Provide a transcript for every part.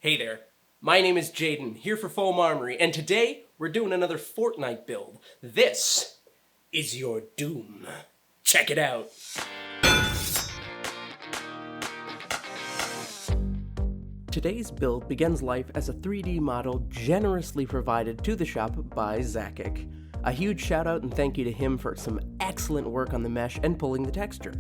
Hey there, my name is Jaden, here for Foam Armory, and today we're doing another Fortnite build. This is your doom. Check it out. Today's build begins life as a 3D model generously provided to the shop by Zakic. A huge shout out and thank you to him for some excellent work on the mesh and pulling the texture.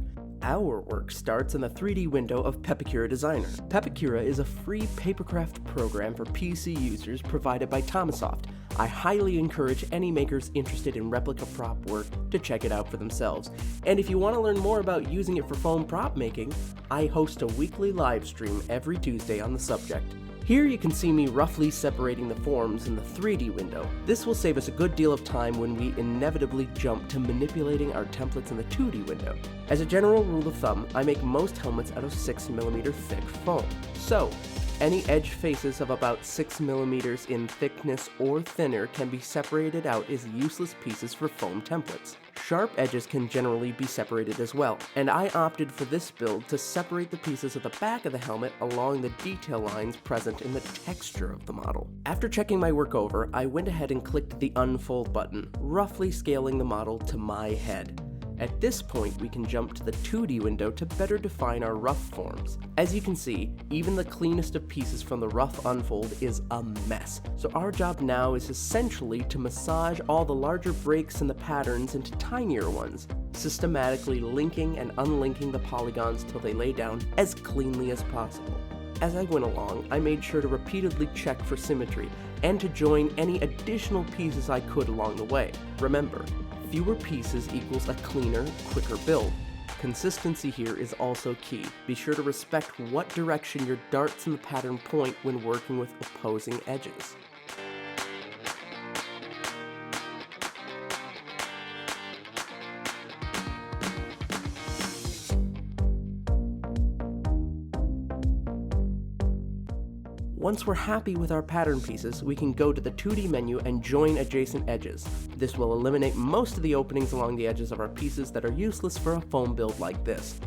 Our work starts in the 3D window of Papercrafting Designer. Papercrafting is a free papercraft program for PC users provided by Thomasoft. I highly encourage any makers interested in replica prop work to check it out for themselves. And if you want to learn more about using it for foam prop making, I host a weekly live stream every Tuesday on the subject. Here you can see me roughly separating the forms in the 3D window. This will save us a good deal of time when we inevitably jump to manipulating our templates in the 2D window. As a general rule of thumb, I make most helmets out of 6mm thick foam. So, any edge faces of about 6mm in thickness or thinner can be separated out as useless pieces for foam templates. Sharp edges can generally be separated as well, and I opted for this build to separate the pieces at the back of the helmet along the detail lines present in the texture of the model. After checking my work over, I went ahead and clicked the unfold button, roughly scaling the model to my head. At this point, we can jump to the 2D window to better define our rough forms. As you can see, even the cleanest of pieces from the rough unfold is a mess. So our job now is essentially to massage all the larger breaks in the patterns into tinier ones, systematically linking and unlinking the polygons till they lay down as cleanly as possible. As I went along, I made sure to repeatedly check for symmetry and to join any additional pieces I could along the way. Remember, fewer pieces equals a cleaner, quicker build. Consistency here is also key. Be sure to respect what direction your darts in the pattern point when working with opposing edges. Once we're happy with our pattern pieces, we can go to the 2D menu and join adjacent edges. This will eliminate most of the openings along the edges of our pieces that are useless for a foam build like this.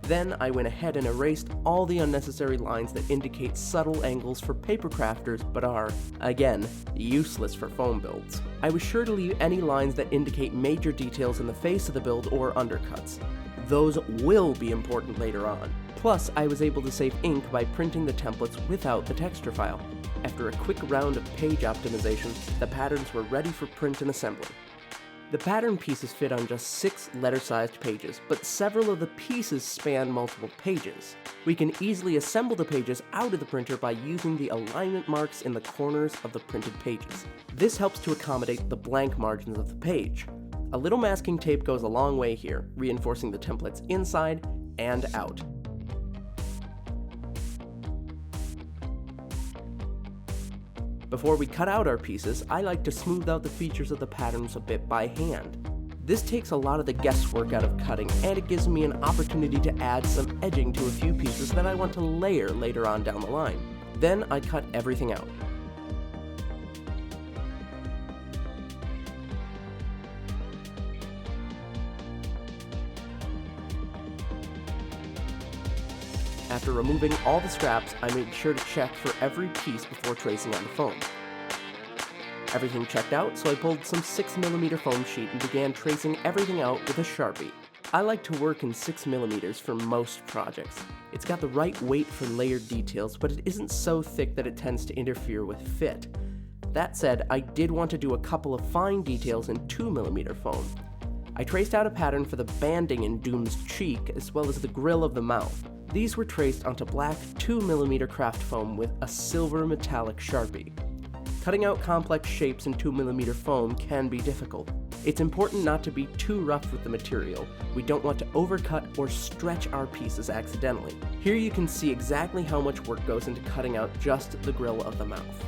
Then I went ahead and erased all the unnecessary lines that indicate subtle angles for paper crafters but are, again, useless for foam builds. I was sure to leave any lines that indicate major details in the face of the build or undercuts. Those will be important later on. Plus, I was able to save ink by printing the templates without the texture file. After a quick round of page optimization, the patterns were ready for print and assembly. The pattern pieces fit on just 6 letter-sized pages, but several of the pieces span multiple pages. We can easily assemble the pages out of the printer by using the alignment marks in the corners of the printed pages. This helps to accommodate the blank margins of the page. A little masking tape goes a long way here, reinforcing the templates inside and out. Before we cut out our pieces, I like to smooth out the features of the patterns a bit by hand. This takes a lot of the guesswork out of cutting, and it gives me an opportunity to add some edging to a few pieces that I want to layer later on down the line. Then I cut everything out. After removing all the scraps, I made sure to check for every piece before tracing on the foam. Everything checked out, so I pulled some 6mm foam sheet and began tracing everything out with a Sharpie. I like to work in 6mm for most projects. It's got the right weight for layered details, but it isn't so thick that it tends to interfere with fit. That said, I did want to do a couple of fine details in 2mm foam. I traced out a pattern for the banding in Doom's cheek, as well as the grill of the mouth. These were traced onto black 2mm craft foam with a silver metallic Sharpie. Cutting out complex shapes in 2mm foam can be difficult. It's important not to be too rough with the material. We don't want to overcut or stretch our pieces accidentally. Here you can see exactly how much work goes into cutting out just the grill of the mouth.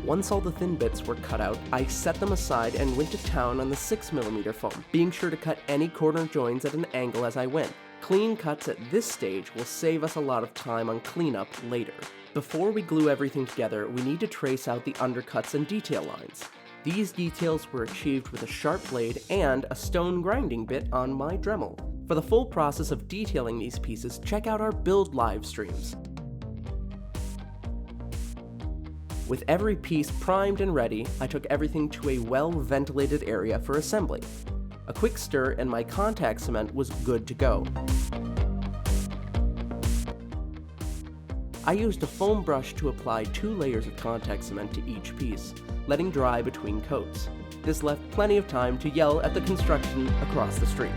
Once all the thin bits were cut out, I set them aside and went to town on the 6mm foam, being sure to cut any corner joins at an angle as I went. Clean cuts at this stage will save us a lot of time on cleanup later. Before we glue everything together, we need to trace out the undercuts and detail lines. These details were achieved with a sharp blade and a stone grinding bit on my Dremel. For the full process of detailing these pieces, check out our build live streams. With every piece primed and ready, I took everything to a well-ventilated area for assembly. A quick stir and my contact cement was good to go. I used a foam brush to apply 2 layers of contact cement to each piece, letting dry between coats. This left plenty of time to yell at the construction across the street.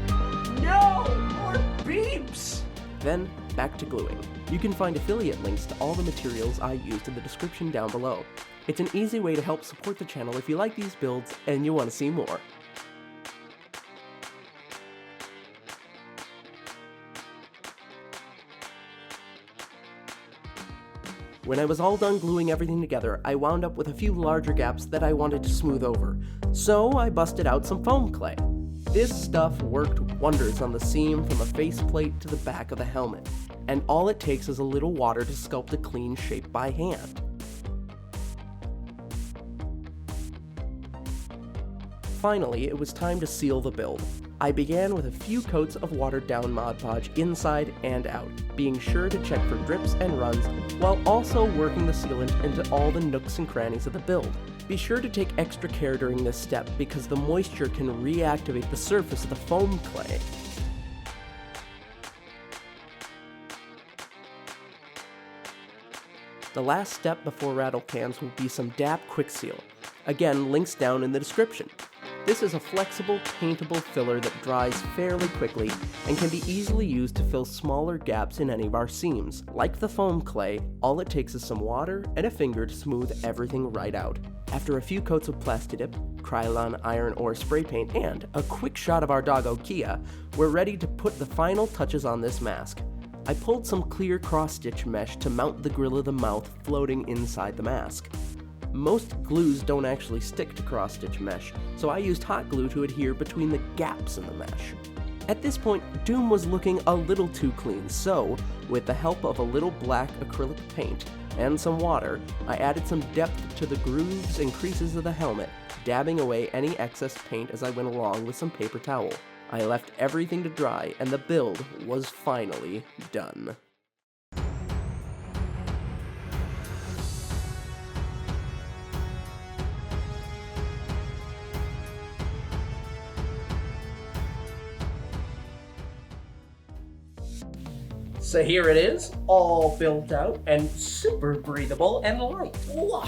No! More beeps! Then, back to gluing. You can find affiliate links to all the materials I used in the description down below. It's an easy way to help support the channel if you like these builds and you want to see more. When I was all done gluing everything together, I wound up with a few larger gaps that I wanted to smooth over, so I busted out some foam clay. This stuff worked wonders on the seam from the faceplate to the back of the helmet, and all it takes is a little water to sculpt a clean shape by hand. Finally, it was time to seal the build. I began with a few coats of watered down Mod Podge inside and out, being sure to check for drips and runs, while also working the sealant into all the nooks and crannies of the build. Be sure to take extra care during this step because the moisture can reactivate the surface of the foam clay. The last step before rattle cans will be some DAP Quick Seal. Again, links down in the description. This is a flexible, paintable filler that dries fairly quickly and can be easily used to fill smaller gaps in any of our seams. Like the foam clay, all it takes is some water and a finger to smooth everything right out. After a few coats of Plastidip, Krylon iron ore spray paint, and a quick shot of our doggo Kia, we're ready to put the final touches on this mask. I pulled some clear cross-stitch mesh to mount the grill of the mouth floating inside the mask. Most glues don't actually stick to cross-stitch mesh, so I used hot glue to adhere between the gaps in the mesh. At this point, Doom was looking a little too clean, so, with the help of a little black acrylic paint and some water, I added some depth to the grooves and creases of the helmet, dabbing away any excess paint as I went along with some paper towel. I left everything to dry, and the build was finally done. So here it is, all built out and super breathable and light. Whoa.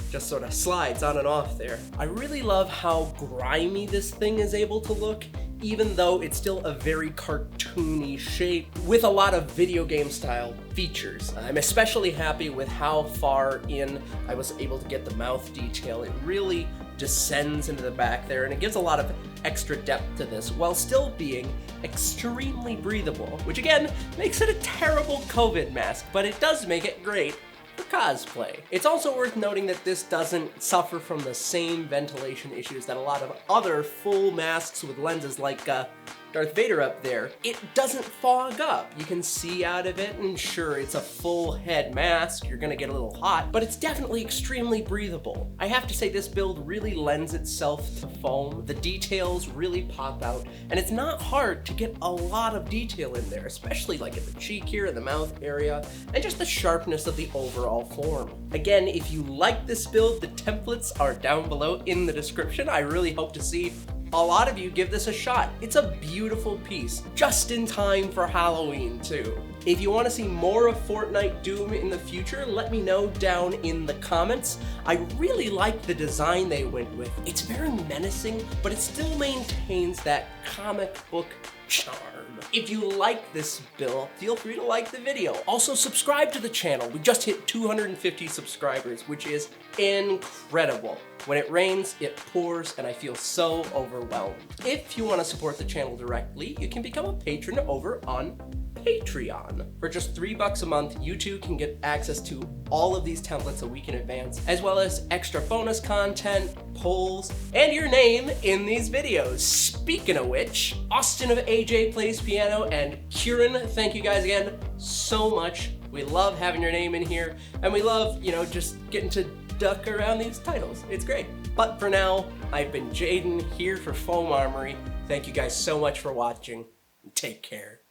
Just sort of slides on and off there. I really love how grimy this thing is able to look, even though it's still a very cartoony shape with a lot of video game style features. I'm especially happy with how far in I was able to get the mouth detail. It really descends into the back there, and it gives a lot of extra depth to this while still being extremely breathable, which again makes it a terrible COVID mask, but it does make it great for cosplay. It's also worth noting that this doesn't suffer from the same ventilation issues that a lot of other full masks with lenses like Darth Vader up there. It doesn't fog up. You can see out of it, and sure, it's a full head mask. You're gonna get a little hot, but it's definitely extremely breathable. I have to say this build really lends itself to foam. The details really pop out, and it's not hard to get a lot of detail in there, especially like in the cheek here and the mouth area, and just the sharpness of the overall form. Again, if you like this build, the templates are down below in the description. I really hope to see a lot of you give this a shot. It's a beautiful piece, just in time for Halloween too. If you want to see more of Fortnite Doom in the future, let me know down in the comments. I really like the design they went with. It's very menacing, but it still maintains that comic book charm. If you like this build, feel free to like the video. Also subscribe to the channel. We just hit 250 subscribers, which is incredible. When it rains, it pours, and I feel so overwhelmed. If you want to support the channel directly, you can become a patron over on Patreon. For just $3 a month, you too can get access to all of these templates a week in advance, as well as extra bonus content, polls, and your name in these videos. Speaking of which, Austin of AJ Plays Piano and Kieran, thank you guys again so much. We love having your name in here, and we love, just getting to duck around these titles. It's great. But for now, I've been Jaden here for Foam Armory. Thank you guys so much for watching. Take care.